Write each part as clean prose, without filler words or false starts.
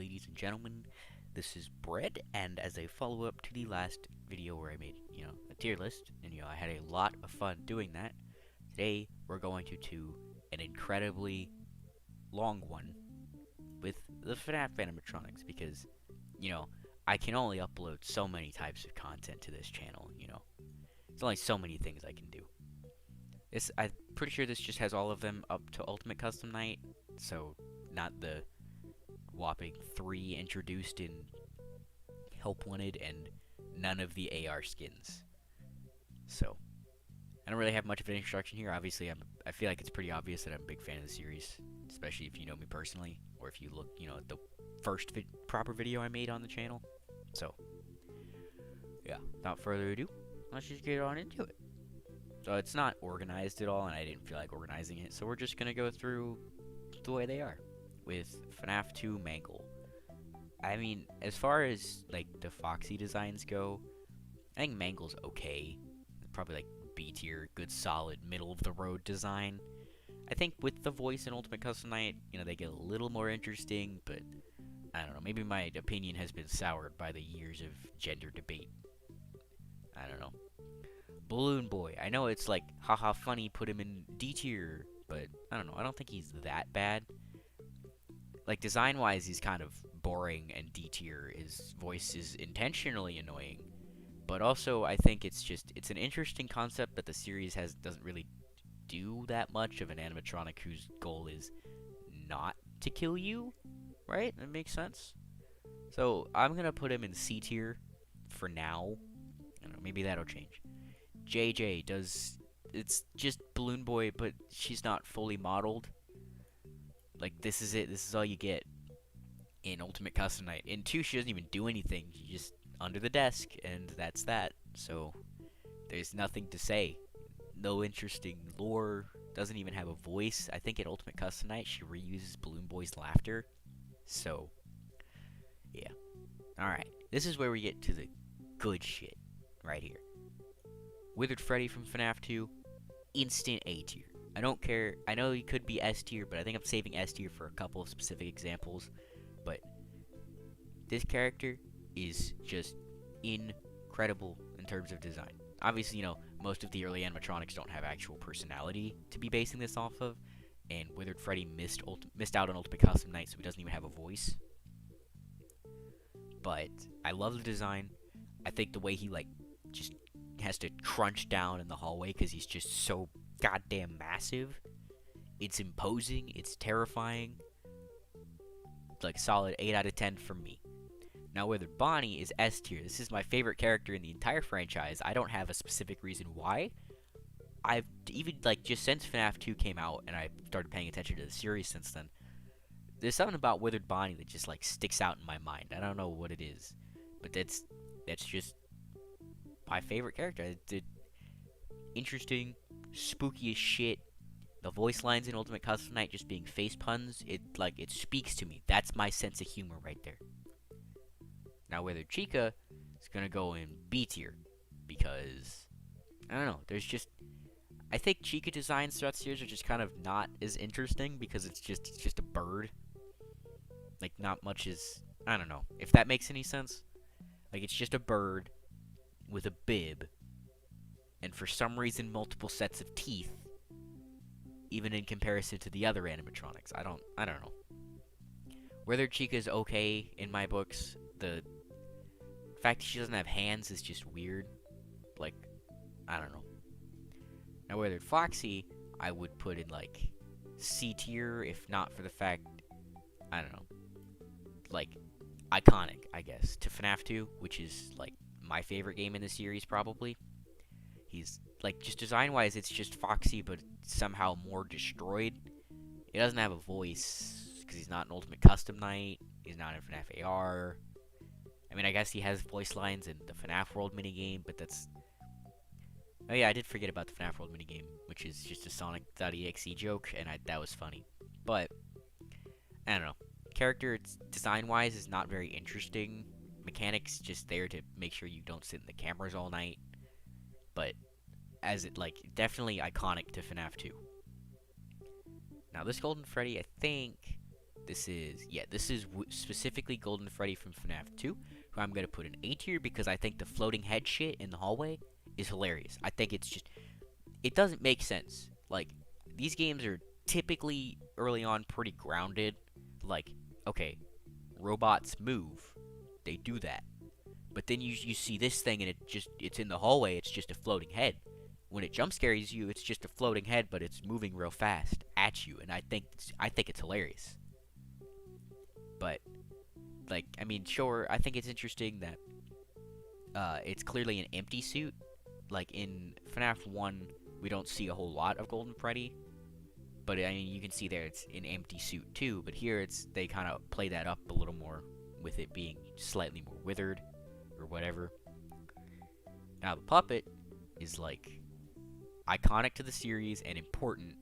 ladies and gentlemen. This is Bread, and as a follow-up to the last video where I made, a tier list, and, I had a lot of fun doing that, today we're going to do an incredibly long one with the FNAF animatronics, because, I can only upload so many types of content to this channel. There's only so many things I can do. I'm pretty sure this just has all of them up to Ultimate Custom Night, so not the whopping 3 introduced in Help Wanted and none of the AR skins. So, I don't really have much of an introduction here. Obviously, I feel like it's pretty obvious that I'm a big fan of the series, especially if you know me personally, or if you look, at the first proper video I made on the channel. So, yeah, without further ado, let's just get on into it. So it's not organized at all, and I didn't feel like organizing it, so we're just gonna go through the way they are, with FNAF 2 Mangle. I mean, as far as, like, the Foxy designs go, I think Mangle's okay. Probably, like, B tier, good, solid, middle-of-the-road design. I think with the voice in Ultimate Custom Night, they get a little more interesting, but I don't know, maybe my opinion has been soured by the years of gender debate. I don't know. Balloon Boy. I know it's like, haha, funny, put him in D tier, but I don't know. I don't think he's that bad. Like, design-wise, he's kind of boring and D tier. His voice is intentionally annoying, but also I think it's an interesting concept that the series doesn't really do that much of an animatronic whose goal is not to kill you, right? That makes sense. So I'm gonna put him in C tier for now. I don't know, maybe that'll change. JJ it's just Balloon Boy, but she's not fully modeled. Like, this is it. This is all you get in Ultimate Custom Night. In 2, she doesn't even do anything. She's just under the desk, and that's that. So, there's nothing to say. No interesting lore. Doesn't even have a voice. I think in Ultimate Custom Night, she reuses Balloon Boy's laughter. So, yeah. Alright. This is where we get to the good shit. Right here. Withered Freddy from FNAF 2, instant A tier. I don't care. I know he could be S tier, but I think I'm saving S tier for a couple of specific examples. But this character is just incredible in terms of design. Obviously, most of the early animatronics don't have actual personality to be basing this off of, and Withered Freddy missed out on Ultimate Custom Night, so he doesn't even have a voice. But I love the design. I think the way he, just has to crunch down in the hallway because he's just so goddamn massive. It's imposing. It's terrifying. Like, solid 8 out of 10 from me. Now, Withered Bonnie is S tier. This is my favorite character in the entire franchise. I don't have a specific reason why. I've even, just since FNAF 2 came out, and I started paying attention to the series since then, there's something about Withered Bonnie that just, sticks out in my mind. I don't know what it is, but that's just my favorite character. It's interesting, spooky as shit. The voice lines in Ultimate Custom Night just being face puns, it speaks to me. That's my sense of humor right there. Now, Withered Chica is gonna go in B tier because I don't know. I think Chica designs throughout the series are just kind of not as interesting because it's just a bird. Like, not much is, I don't know if that makes any sense. Like, it's just a bird with a bib, and for some reason multiple sets of teeth, even in comparison to the other animatronics. I don't know. Withered Chica's okay in my books. The fact that she doesn't have hands is just weird. Like, I don't know. Now, Withered Foxy, I would put in, C tier, if not for the fact, I don't know, iconic, I guess, to FNAF 2, which is, my favorite game in the series, probably. He's, just design-wise, it's just Foxy, but somehow more destroyed. He doesn't have a voice, because he's not in Ultimate Custom Night. He's not in FNAF AR. I mean, I guess he has voice lines in the FNAF World minigame, but that's... Oh yeah, I did forget about the FNAF World minigame, which is just a Sonic.exe joke, and that was funny. But, I don't know. Character, design-wise, is not very interesting. Mechanics just there to make sure you don't sit in the cameras all night. But as definitely iconic to FNAF 2. Now, this Golden Freddy, I think this is specifically Golden Freddy from FNAF 2, who I'm gonna put in A tier because I think the floating head shit in the hallway is hilarious. I think it's just, it doesn't make sense. Like, these games are typically early on pretty grounded. Like, okay, robots move, they do that. But then you see this thing and it's in the hallway, it's just a floating head. When it jump scares you, it's just a floating head, but it's moving real fast at you, and I think it's hilarious. But like, I mean, sure, I think it's interesting that it's clearly an empty suit. Like in FNAF 1, we don't see a whole lot of Golden Freddy, but I mean, you can see there it's an empty suit too. But here they kind of play that up a little more with it being slightly more withered or whatever. Now the puppet is like iconic to the series and important,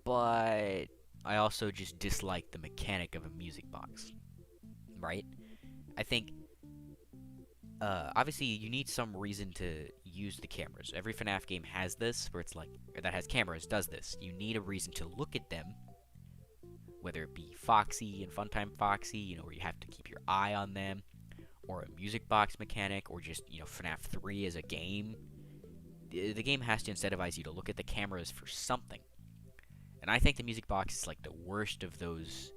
but I also just dislike the mechanic of a music box, right? I think, obviously, you need some reason to use the cameras. Every FNAF game has this, where it's like, that has cameras, does this. You need a reason to look at them, whether it be Foxy and Funtime Foxy, you know, where you have to keep your eye on them, or a music box mechanic, or just, you know, FNAF 3 as a game. The game has to incentivize you to look at the cameras for something. And I think the music box is like the worst of those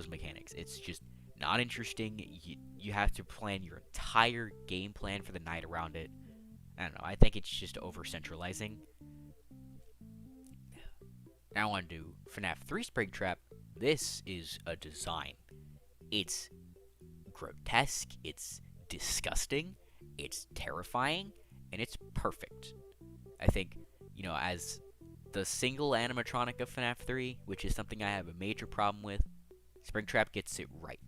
mechanics. It's just not interesting. You have to plan your entire game plan for the night around it. I don't know. I think it's just over-centralizing. Now on to FNAF 3 Springtrap. This is a design. It's grotesque. It's disgusting. It's terrifying. And it's perfect. I think, you know, as the single animatronic of FNAF 3, which is something I have a major problem with, Springtrap gets it right.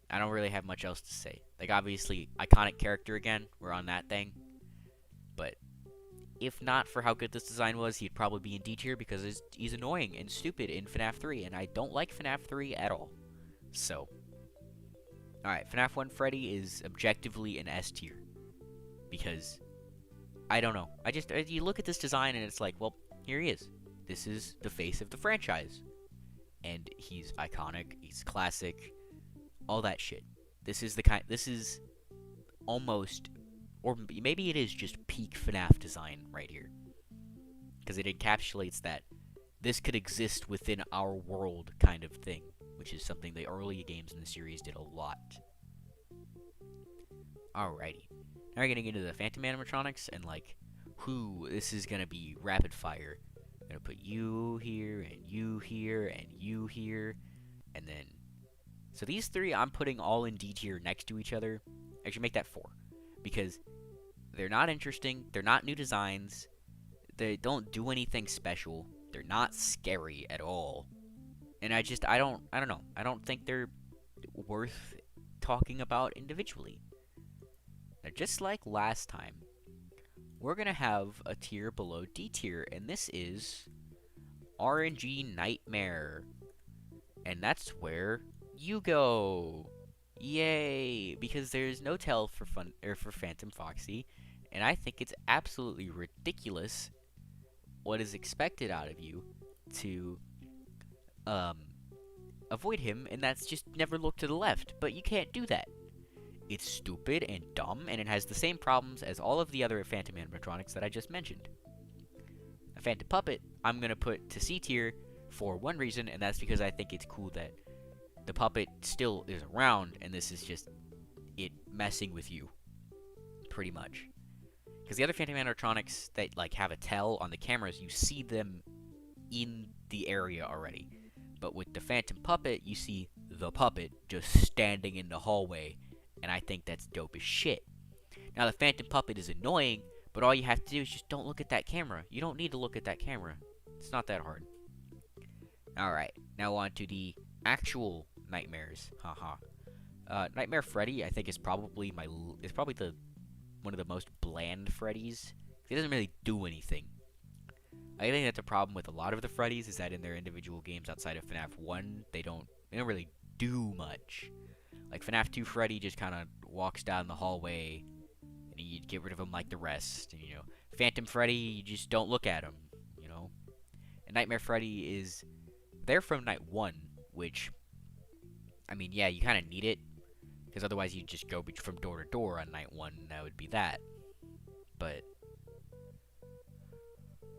I don't really have much else to say. Like, obviously, iconic character again, we're on that thing. But if not for how good this design was, he'd probably be in D tier because he's annoying and stupid in FNAF 3, and I don't like FNAF 3 at all. So, alright, FNAF 1 Freddy is objectively an S tier. Because, I don't know. You look at this design and it's like, well, here he is. This is the face of the franchise. And he's iconic, he's classic, all that shit. This is almost, or maybe it is just peak FNAF design right here. Because it encapsulates that this could exist within our world kind of thing. Which is something the early games in the series did a lot. Alrighty. Now we're gonna get into the Phantom animatronics and like this is gonna be rapid fire. I'm gonna put you here and you here and you here, and then so these three I'm putting all in D tier next to each other. Actually, make that 4 because they're not interesting. They're not new designs. They don't do anything special. They're not scary at all. And I don't know. I don't think they're worth talking about individually. Now, just like last time, we're going to have a tier below D tier, and this is RNG Nightmare. And that's where you go. Yay! Because there's no tail for Phantom Foxy, and I think it's absolutely ridiculous what is expected out of you to avoid him, and that's just never look to the left. But you can't do that. It's stupid and dumb, and it has the same problems as all of the other Phantom animatronics that I just mentioned. A Phantom Puppet, I'm going to put to C tier for one reason, and that's because I think it's cool that the puppet still is around, and this is just it messing with you, pretty much. Because the other Phantom animatronics that like have a tail on the cameras, you see them in the area already. But with the Phantom Puppet, you see the puppet just standing in the hallway, and I think that's dope as shit. Now, the Phantom Puppet is annoying, but all you have to do is just don't look at that camera. You don't need to look at that camera. It's not that hard. Alright, now on to the actual nightmares. Haha. Nightmare Freddy, I think, is probably one of the most bland Freddys. He doesn't really do anything. I think that's a problem with a lot of the Freddys, is that in their individual games outside of FNAF 1, they don't really do much. Like, FNAF 2 Freddy just kind of walks down the hallway, and you get rid of him like the rest. And, you know, Phantom Freddy, you just don't look at him, you know. And Nightmare Freddy is they're from night 1, which, I mean, yeah, you kind of need it, because otherwise you just go from door to door on night 1, and that would be that. But,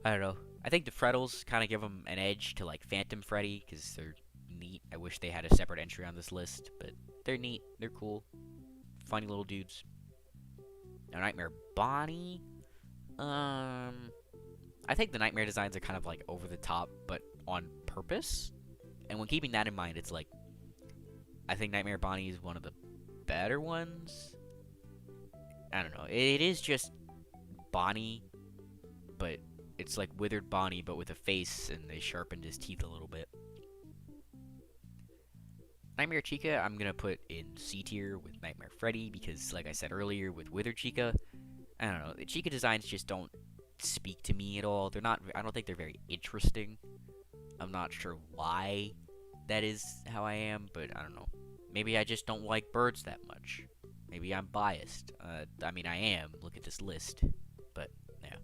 I don't know. I think the Freddles kind of give them an edge to, like, Phantom Freddy, because they're neat. I wish they had a separate entry on this list, but they're neat. They're cool. Funny little dudes. Now, Nightmare Bonnie. I think the Nightmare designs are kind of, like, over the top, but on purpose. And when keeping that in mind, it's like, I think Nightmare Bonnie is one of the better ones. I don't know. It is just Bonnie, but it's like withered Bonnie, but with a face, and they sharpened his teeth a little bit. Nightmare Chica, I'm gonna put in C tier with Nightmare Freddy, because, like I said earlier, with withered Chica, I don't know. The Chica designs just don't speak to me at all. They're not. I don't think they're very interesting. I'm not sure why that is how I am, but I don't know. Maybe I just don't like birds that much. Maybe I'm biased. I mean, I am. Look at this list. But, yeah.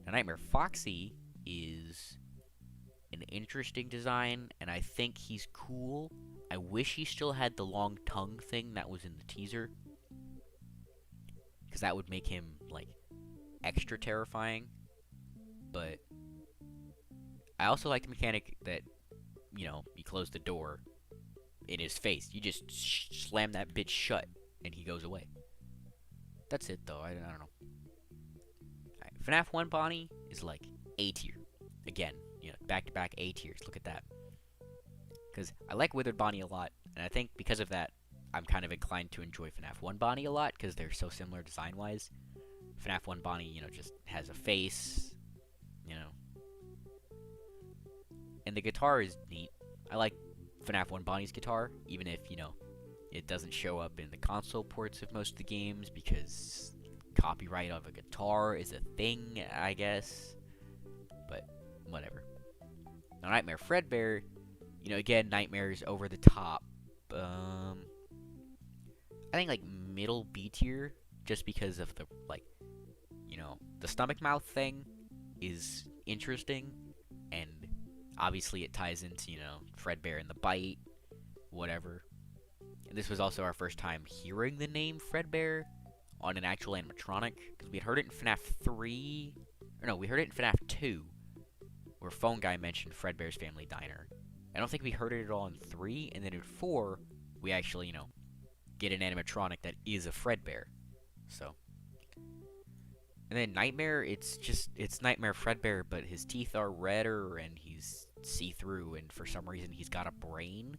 Now, Nightmare Foxy is an interesting design, and I think he's cool. I wish he still had the long tongue thing that was in the teaser, because that would make him, like, extra terrifying. But I also like the mechanic that, you know, you close the door in his face. You just slam that bitch shut, and he goes away. That's it, though. I don't know. Right. FNAF 1 Bonnie is like A tier. Again, you know, back-to-back A tiers. Look at that. Because I like Withered Bonnie a lot, and I think because of that, I'm kind of inclined to enjoy FNAF 1 Bonnie a lot, because they're so similar design-wise. FNAF 1 Bonnie, you know, just has a face, you know. And the guitar is neat. I like FNAF 1 Bonnie's guitar, even if, you know, it doesn't show up in the console ports of most of the games, because copyright of a guitar is a thing, I guess. But, whatever. Now, Nightmare Fredbear, you know, again, Nightmare's over the top. I think, like, middle B tier, just because of the, like, you know, the stomach mouth thing is interesting, and obviously it ties into, you know, Fredbear and the bite, whatever. And this was also our first time hearing the name Fredbear on an actual animatronic, because we had heard it in FNAF 3, or no, we heard it in FNAF 2, where Phone Guy mentioned Fredbear's Family Diner. I don't think we heard it at all in 3, and then in 4, we actually, you know, get an animatronic that is a Fredbear. So. And then Nightmare, it's Nightmare Fredbear, but his teeth are redder, and he's see-through, and for some reason he's got a brain.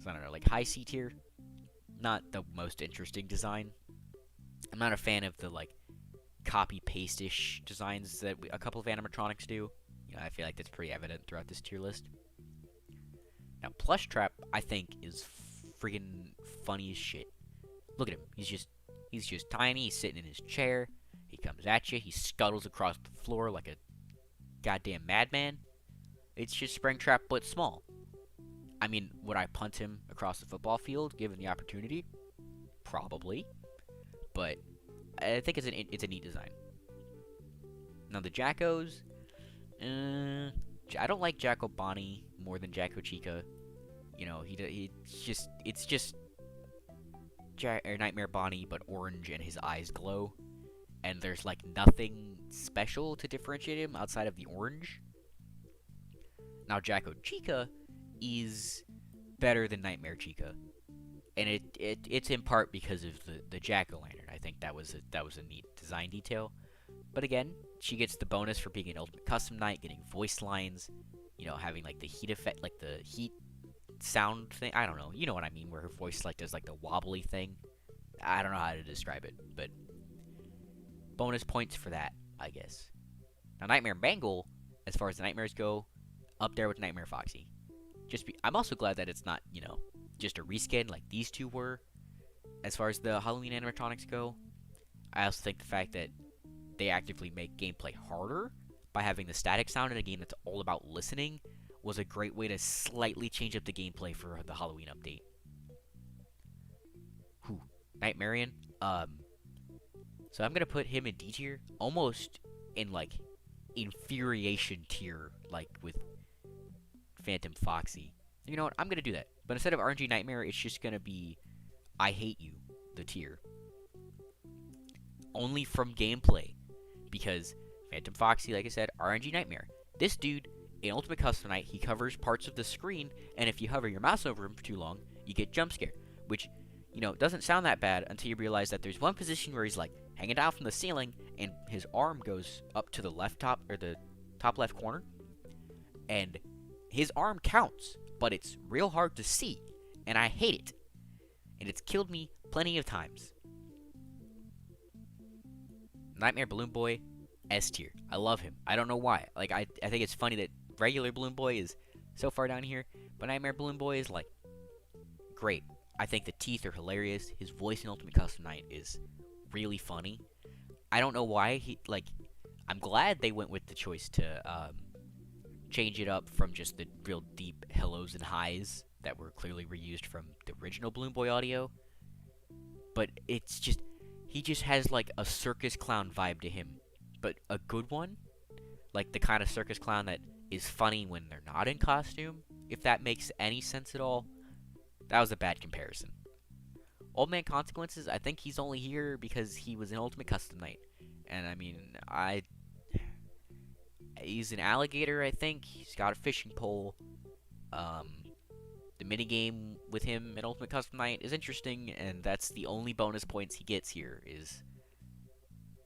So I don't know, like high C tier, not the most interesting design. I'm not a fan of the, like, copy-paste-ish designs that a couple of animatronics do. You know, I feel like that's pretty evident throughout this tier list. Now, Plush Trap, I think, is friggin' funny as shit. Look at him. He's just tiny. He's sitting in his chair. He comes at you. He scuttles across the floor like a goddamn madman. It's just Springtrap, but small. I mean, would I punt him across the football field given the opportunity? Probably. But I think it's a neat design. Now, the Jackos, I don't like Jacko Bonnie more than Jacko Chica. You know, it's just Nightmare Bonnie, but orange, and his eyes glow. And there's, like, nothing special to differentiate him outside of the orange. Now, Jacko Chica is better than Nightmare Chica. And it's in part because of the jack-o'-lantern. I think that was a neat design detail. But again, she gets the bonus for being an Ultimate Custom Night, getting voice lines, you know, having, like, the heat effect, like, the heat sound thing. I don't know. You know what I mean, where her voice, like, does, like, the wobbly thing. I don't know how to describe it, but bonus points for that, I guess. Now, Nightmare Bangle, as far as the nightmares go, up there with Nightmare Foxy. I'm also glad that it's not, you know, just a reskin like these two were. As far as the Halloween animatronics go, I also think the fact that they actively make gameplay harder by having the static sound in a game that's all about listening was a great way to slightly change up the gameplay for the Halloween update. Whew. Nightmarian. So I'm gonna put him in D tier, almost in, like, infuriation tier, like with Phantom Foxy. You know what? I'm gonna do that. But instead of RNG Nightmare, it's just gonna be I Hate You, the tier. Only from gameplay. Because Phantom Foxy, like I said, RNG Nightmare. This dude, in Ultimate Custom Night, he covers parts of the screen, and if you hover your mouse over him for too long, you get jump scared. Which, doesn't sound that bad until you realize that there's one position where he's like hanging down from the ceiling, and his arm goes up to the the top left corner, and his arm counts, but it's real hard to see, and I hate it. And it's killed me plenty of times. Nightmare Balloon Boy, S tier. I love him. I don't know why. Like, I think it's funny that regular Balloon Boy is so far down here, but Nightmare Balloon Boy is, like, great. I think the teeth are hilarious. His voice in Ultimate Custom Night is really funny. I don't know why I'm glad they went with the choice to change it up from just the real deep hellos and highs that were clearly reused from the original Balloon Boy audio. But it's just, he just has like a circus clown vibe to him, but a good one. Like the kind of circus clown that is funny when they're not in costume, if that makes any sense at all. That was a bad comparison. Old Man Consequences, I think he's only here because he was in Ultimate Custom Night. And I mean, he's an alligator, I think. He's got a fishing pole. The minigame with him in Ultimate Custom Night is interesting, and that's the only bonus points he gets here, is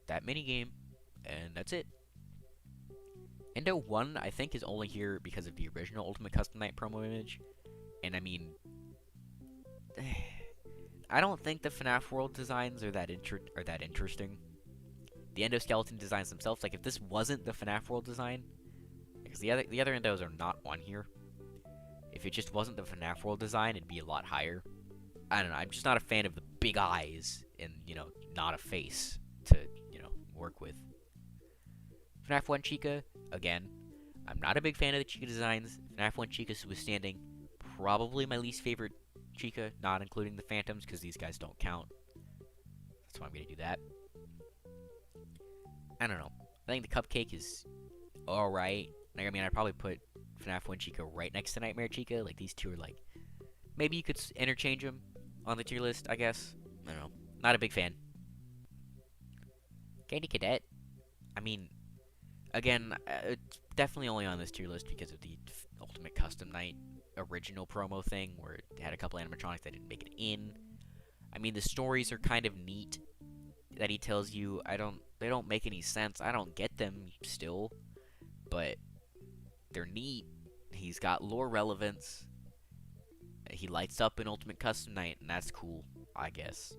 that minigame, and that's it. Endo 1, I think, is only here because of the original Ultimate Custom Night promo image, and I mean, I don't think the FNAF world designs are that interesting. The endoskeleton designs themselves, like if this wasn't the FNAF world design, because the other endos are not on here. If it just wasn't the FNAF world design, it'd be a lot higher. I don't know. I'm just not a fan of the big eyes and not a face to work with. FNAF 1 Chica, again, I'm not a big fan of the Chica designs. FNAF 1 Chica Withstanding, probably my least favorite Chica, not including the Phantoms, because these guys don't count. That's why I'm going to do that. I don't know. I think the Cupcake is alright. I mean, I'd probably put FNAF 1 Chica right next to Nightmare Chica. Like, these two are like, maybe you could interchange them on the tier list, I guess. I don't know. Not a big fan. Candy Cadet, I mean, again, it's definitely only on this tier list because of the Ultimate Custom Night original promo thing, where it had a couple animatronics that didn't make it in. I mean, the stories are kind of neat that he tells you. They don't make any sense. I don't get them still, but they're neat. He's got lore relevance. He lights up in Ultimate Custom Night, and that's cool, I guess.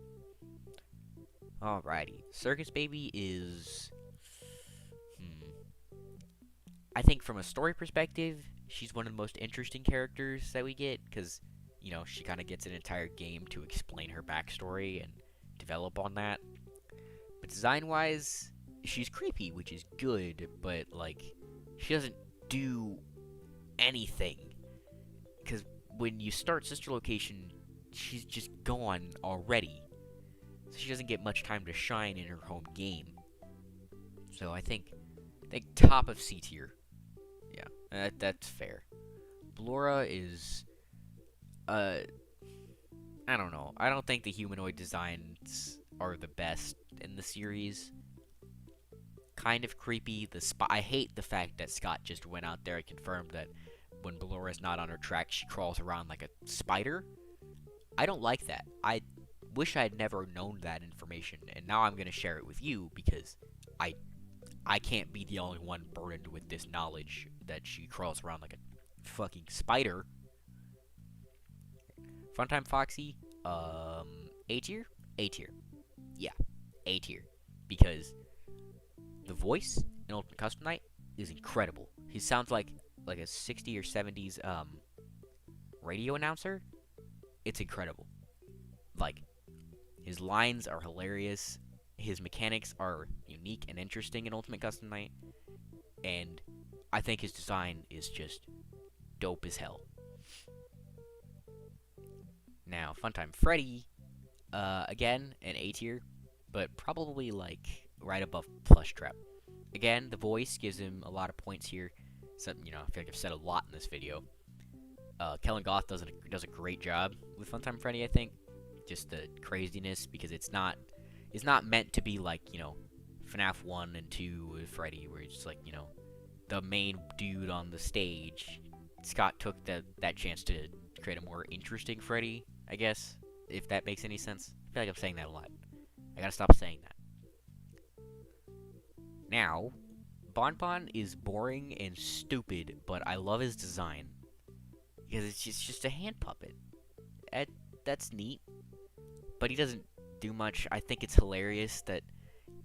Alrighty. Circus Baby is... I think from a story perspective, she's one of the most interesting characters that we get, because, she kind of gets an entire game to explain her backstory and develop on that. But design-wise, she's creepy, which is good, but, like, she doesn't do anything. Because when you start Sister Location, she's just gone already. So she doesn't get much time to shine in her home game. So I think top of C tier. Yeah, that's fair. Blora is, I don't know. I don't think the humanoid designs are the best in the series. Kind of creepy. I hate the fact that Scott just went out there and confirmed that when Blora's not on her track, she crawls around like a spider. I don't like that. I wish I had never known that information, and now I'm going to share it with you because I can't be the only one burdened with this knowledge that she crawls around like a fucking spider. Funtime Foxy, A tier? A tier. Yeah, A tier. Because the voice in Ultimate Custom Night is incredible. He sounds like a 60s or 70s radio announcer. It's incredible. Like, his lines are hilarious. His mechanics are unique and interesting in Ultimate Custom Night. And I think his design is just dope as hell. Now, Funtime Freddy, again, an A tier, but probably, like, right above Plush Trap. Again, the voice gives him a lot of points here. So, I feel like I've said a lot in this video. Kellen Goth does a great job with Funtime Freddy. I think just the craziness because it's not meant to be like FNAF 1 and 2 with Freddy, where it's like the main dude on the stage. Scott took that chance to create a more interesting Freddy, I guess, if that makes any sense. I feel like I'm saying that a lot. I gotta stop saying that. Now, Bonbon is boring and stupid, but I love his design. Because it's just a hand puppet. That's neat. But he doesn't do much. I think it's hilarious that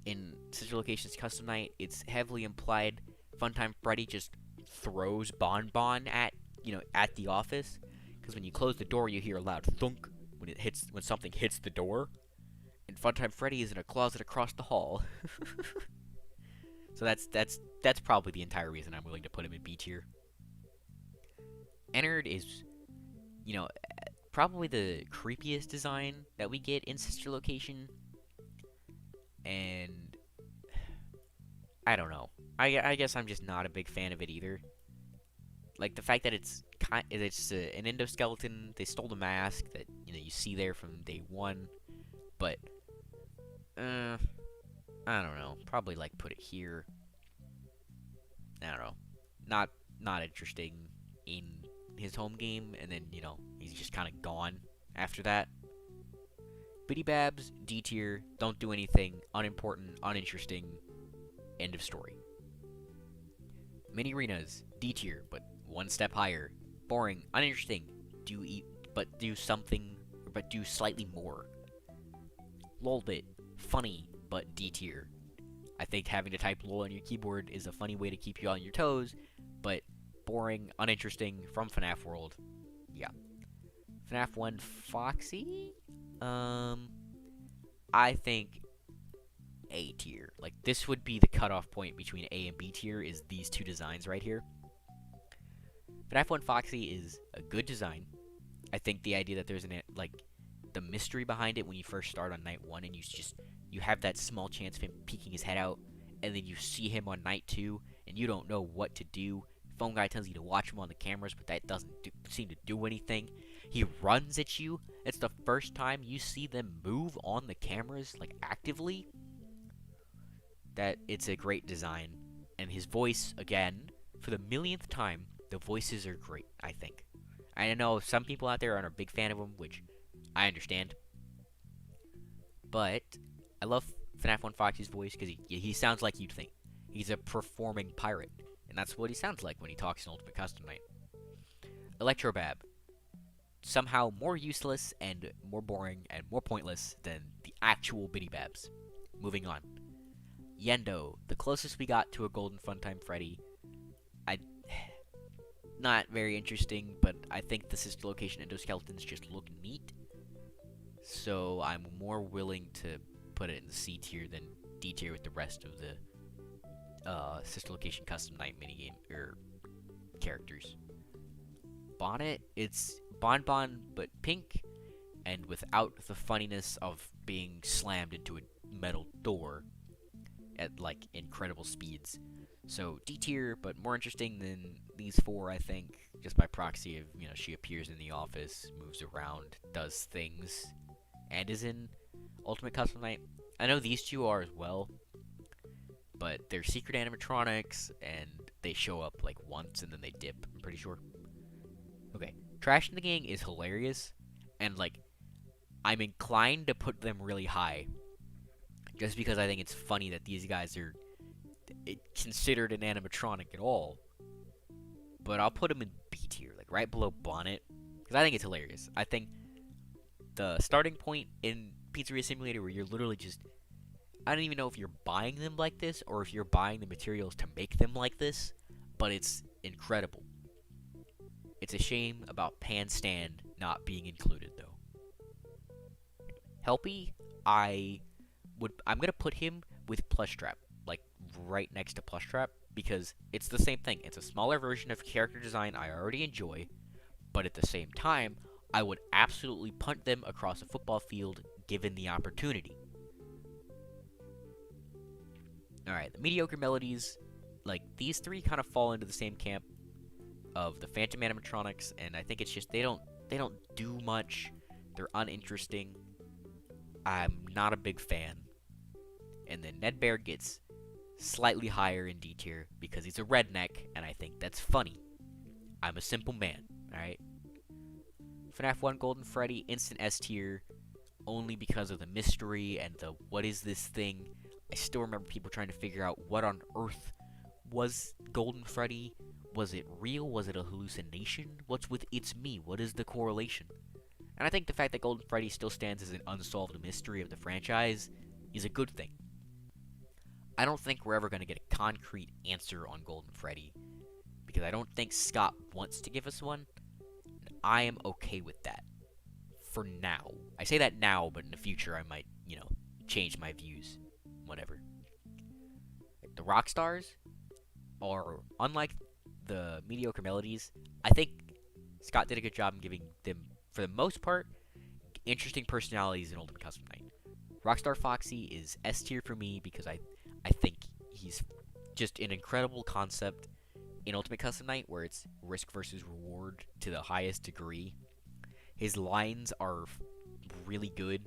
in Sister Location's Custom Night, it's heavily implied Funtime Freddy just throws Bonbon at the office. Because when you close the door, you hear a loud thunk when something hits the door. And Funtime Freddy is in a closet across the hall. So that's probably the entire reason I'm willing to put him in B tier. Ennard is, probably the creepiest design that we get in Sister Location. And I don't know. I guess I'm just not a big fan of it either. Like the fact that it's an endoskeleton. They stole the mask that you see there from day one, but I don't know. Probably like put it here. I don't know. Not interesting in his home game, and then he's just kind of gone after that. Biddy Babs, D tier. Don't do anything. Unimportant. Uninteresting. End of story. Mini Arenas, D tier, but one step higher. Boring. Uninteresting. Do something, but do slightly more. Lolbit, funny, but D tier. I think having to type LOL on your keyboard is a funny way to keep you on your toes, but boring, uninteresting from FNAF World. Yeah. FNAF 1 Foxy? I think A tier. Like, this would be the cutoff point between A and B tier, is these two designs right here. FNAF 1 Foxy is a good design. I think the idea that there's the mystery behind it when you first start on night 1 and you have that small chance of him peeking his head out, and then you see him on night 2 and you don't know what to do. Phone guy tells you to watch him on the cameras, but that doesn't seem to do anything. He runs at you. It's the first time you see them move on the cameras, like actively. That it's a great design. And his voice, again, for the millionth time, the voices are great, I think. I know some people out there aren't a big fan of him, which I understand. But I love FNAF 1 Foxy's voice because he sounds like you'd think. He's a performing pirate. And that's what he sounds like when he talks in Ultimate Custom Night. Electrobab. Somehow more useless and more boring and more pointless than the actual Biddy Babs. Moving on. Yendo. The closest we got to a Golden Funtime Freddy. Not very interesting, but I think the Sister Location endoskeletons just look neat. So I'm more willing to put it in the C tier than D tier with the rest of the Sister Location Custom Night minigame characters. Bonnet, it's Bonbon but pink, and without the funniness of being slammed into a metal door at incredible speeds. So D tier, but more interesting than these four, I think, just by proxy of she appears in the office, moves around, does things, and is in Ultimate Custom Night. I know these two are as well, but they're secret animatronics, and they show up once and then they dip, I'm pretty sure. Okay, Trash in the Gang is hilarious, and I'm inclined to put them really high, just because I think it's funny that these guys are considered an animatronic at all. But I'll put them in B tier, right below Bonnet, because I think it's hilarious. I think the starting point in Pizzeria Simulator, where you're literally just, I don't even know if you're buying them like this or if you're buying the materials to make them like this, but it's incredible. It's a shame about Pan Stand not being included, though. Helpy, I'm gonna put him with Plush Trap, right next to Plush Trap, because it's the same thing. It's a smaller version of character design I already enjoy, but at the same time, I would absolutely punt them across a football field given the opportunity. Alright, the mediocre melodies, these three kind of fall into the same camp. of the Phantom animatronics, and I think it's just they don't do much. They're uninteresting. I'm not a big fan. And then Ned Bear gets slightly higher in D tier because he's a redneck, and I think that's funny. I'm a simple man, alright? FNAF 1 Golden Freddy, instant S tier, only because of the mystery and the what is this thing. I still remember people trying to figure out what on earth was Golden Freddy. Was it real? Was it a hallucination? What's with it's me? What is the correlation? And I think the fact that Golden Freddy still stands as an unsolved mystery of the franchise is a good thing. I don't think we're ever going to get a concrete answer on Golden Freddy, because I don't think Scott wants to give us one. And I am okay with that. For now. I say that now, but in the future I might, change my views. Whatever. The Rockstars are, unlike the mediocre melodies, I think Scott did a good job in giving them, for the most part, interesting personalities in Ultimate Custom Night. Rockstar Foxy is S tier for me because I think he's just an incredible concept in Ultimate Custom Night where it's risk versus reward to the highest degree. His lines are really good.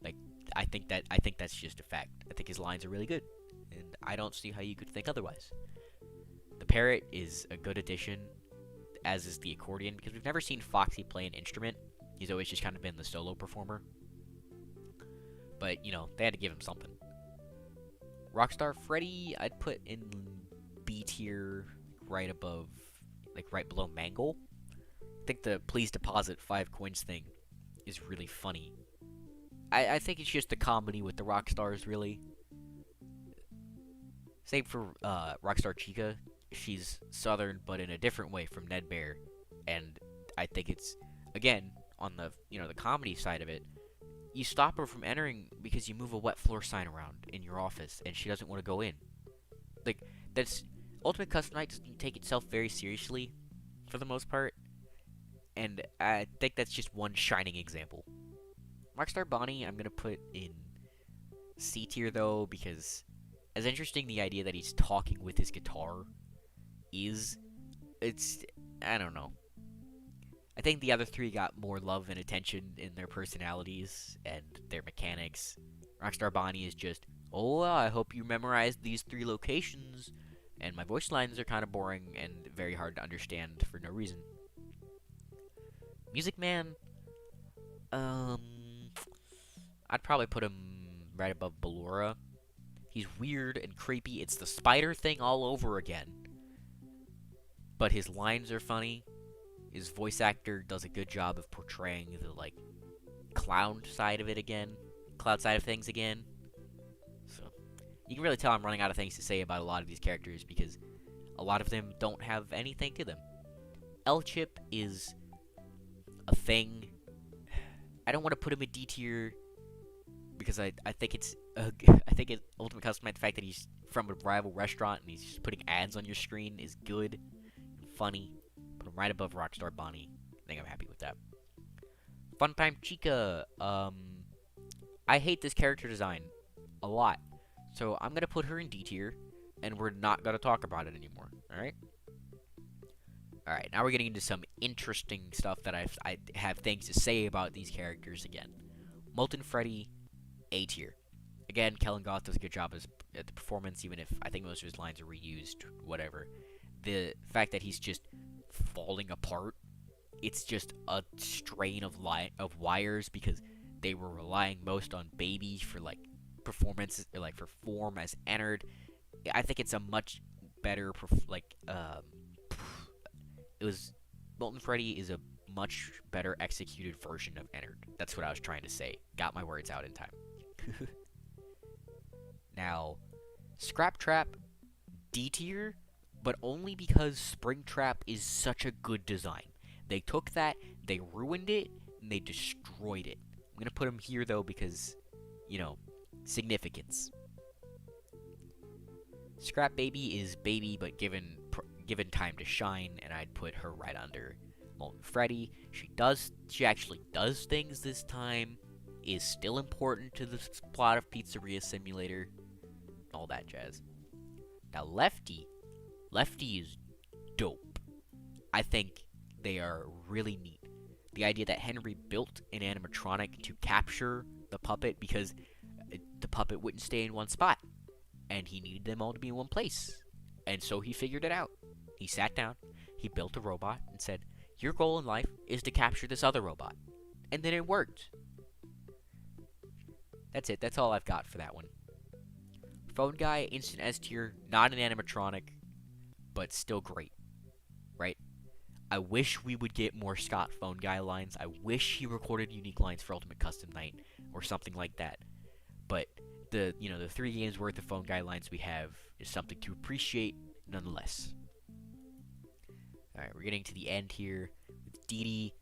Like, I think that's just a fact. I think his lines are really good, and I don't see how you could think otherwise. The parrot is a good addition, as is the accordion, because we've never seen Foxy play an instrument. He's always just kind of been the solo performer. But, they had to give him something. Rockstar Freddy, I'd put in B tier, right below Mangle. I think the please deposit 5 coins thing is really funny. I think it's just a comedy with the Rockstars, really. Same for Rockstar Chica. She's southern, but in a different way from Ned Bear. And I think it's, again, on the, the comedy side of it, you stop her from entering because you move a wet floor sign around in your office, and she doesn't want to go in. Like, that's... Ultimate Custom Night doesn't take itself very seriously, for the most part. And I think that's just one shining example. Rockstar Bonnie, I'm going to put in C tier, though, because as interesting the idea that he's talking with his guitar is, I don't know. I think the other three got more love and attention in their personalities and their mechanics. Rockstar Bonnie is just, oh, well, I hope you memorized these 3 locations, and my voice lines are kind of boring and very hard to understand for no reason. Music Man, I'd probably put him right above Ballora. He's weird and creepy. It's the spider thing all over again. But his lines are funny. His voice actor does a good job of portraying the, clown side of it again. Cloud side of things again. So, you can really tell I'm running out of things to say about a lot of these characters because a lot of them don't have anything to them. L-Chip is a thing. I don't want to put him in D tier because I think it's Ultimate Custom Night, the fact that he's from a rival restaurant and he's just putting ads on your screen is good and funny. Put him right above Rockstar Bonnie. I think I'm happy with that. Funtime Chica. I hate this character design a lot, so I'm gonna put her in D tier, and we're not gonna talk about it anymore. All right. All right. Now we're getting into some interesting stuff that I have things to say about these characters again. Molten Freddy, A tier. Again, Kellen Goth does a good job at the performance, even if I think most of his lines are reused. Whatever. The fact that he's just falling apart, it's just a strain of wires because they were relying most on Baby for performance, for form as entered. I think it's a much better Molten Freddy is a much better executed version of entered. That's what I was trying to say. Got my words out in time. Now, Scrap Trap, D tier, but only because Springtrap is such a good design. They took that, they ruined it, and they destroyed it. I'm gonna put him here though because, significance. Scrap Baby is Baby, but given time to shine, and I'd put her right under Molten Freddy. She actually does things this time. Is still important to the plot of Pizzeria Simulator. All that jazz. Now Lefty is dope. I think they are really neat. The idea that Henry built an animatronic to capture the puppet because the puppet wouldn't stay in one spot, and he needed them all to be in one place. And so he figured it out. He sat down, he built a robot, and said, "Your goal in life is to capture this other robot." And then it worked. That's it. That's all I've got for that one. Phone Guy, instant S tier, not an animatronic, but still great, right? I wish we would get more Scott Phone Guy lines. I wish he recorded unique lines for Ultimate Custom Night or something like that. But the 3 games worth of Phone Guy lines we have is something to appreciate nonetheless. All right, we're getting to the end here with Dee Dee.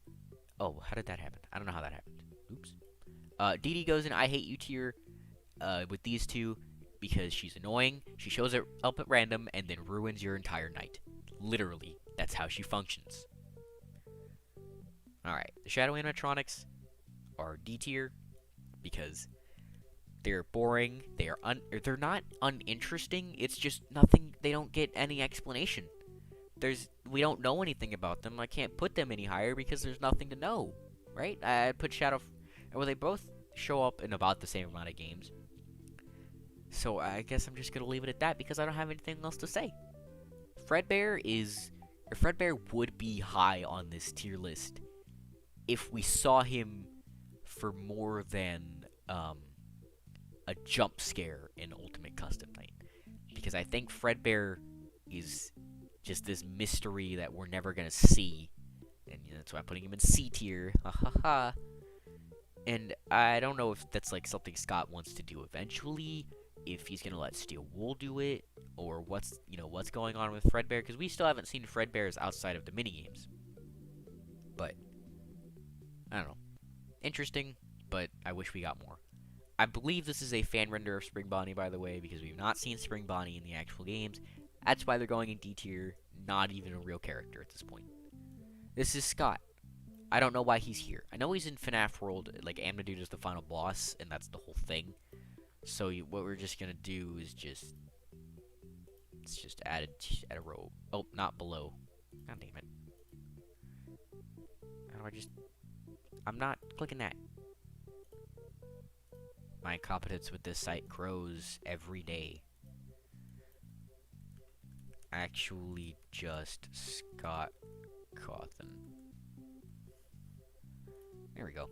Oh, how did that happen? I don't know how that happened. Oops. Dee Dee goes in I hate you tier with these two because she's annoying. She shows up at random and then ruins your entire night. Literally, that's how she functions. Alright, the Shadow Animatronics are D tier because they're boring. They're not uninteresting. It's just nothing. They don't get any explanation. We don't know anything about them. I can't put them any higher because there's nothing to know, right? I put Shadow. Well, they both show up in about the same amount of games. So I guess I'm just gonna leave it at that because I don't have anything else to say. Fredbear would be high on this tier list if we saw him for more than a jump scare in Ultimate Custom Night. Because I think Fredbear is just this mystery that we're never gonna see. And that's why I'm putting him in C tier. Ha ha ha. And I don't know if that's like something Scott wants to do eventually, if he's gonna let Steel Wool do it, or what's going on with Fredbear, because we still haven't seen Fredbears outside of the minigames. But I don't know. Interesting, but I wish we got more. I believe this is a fan render of Spring Bonnie, by the way, because we've not seen Spring Bonnie in the actual games. That's why they're going in D tier, not even a real character at this point. This is Scott. I don't know why he's here. I know he's in FNAF World, like Animadude is the final boss, and that's the whole thing. So what we're just gonna do is let's just add a row. Oh, not below. God damn it. How do I'm not clicking that. My incompetence with this site grows every day. Actually, just Scott Cawthon. There we go.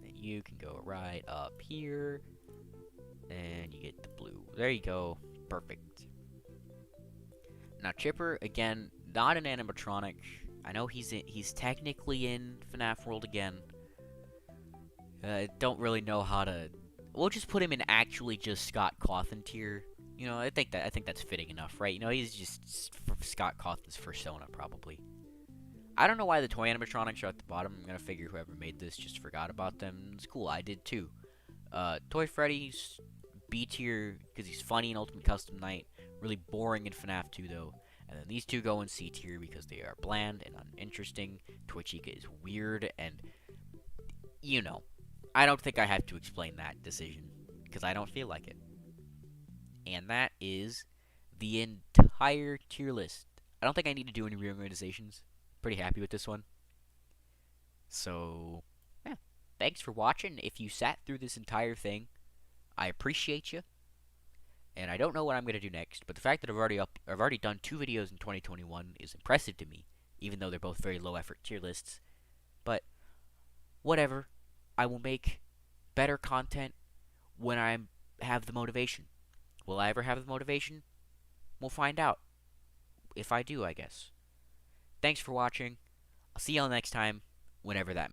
And you can go right up here. And you get the blue. There you go. Perfect. Now, Chipper, again, not an animatronic. I know he's technically in FNAF World again. Don't really know how to... We'll just put him in actually just Scott Cawthon tier. I think that's fitting enough, right? He's just Scott Cawthon's persona, probably. I don't know why the toy animatronics are at the bottom. I'm gonna figure whoever made this just forgot about them. It's cool. I did too. Toy Freddy's B tier because he's funny in Ultimate Custom Night. Really boring in FNAF 2 though. And then these two go in C tier because they are bland and uninteresting. Toy Chica is weird and I don't think I have to explain that decision because I don't feel like it. And that is the entire tier list. I don't think I need to do any reorganizations. Pretty happy with this one. So, yeah. Thanks for watching. If you sat through this entire thing, I appreciate you. And I don't know what I'm going to do next, but the fact that I've already done 2 videos in 2021 is impressive to me, even though they're both very low effort tier lists. But whatever. I will make better content when I have the motivation. Will I ever have the motivation? We'll find out. If I do, I guess. Thanks for watching. I'll see y'all next time, whenever that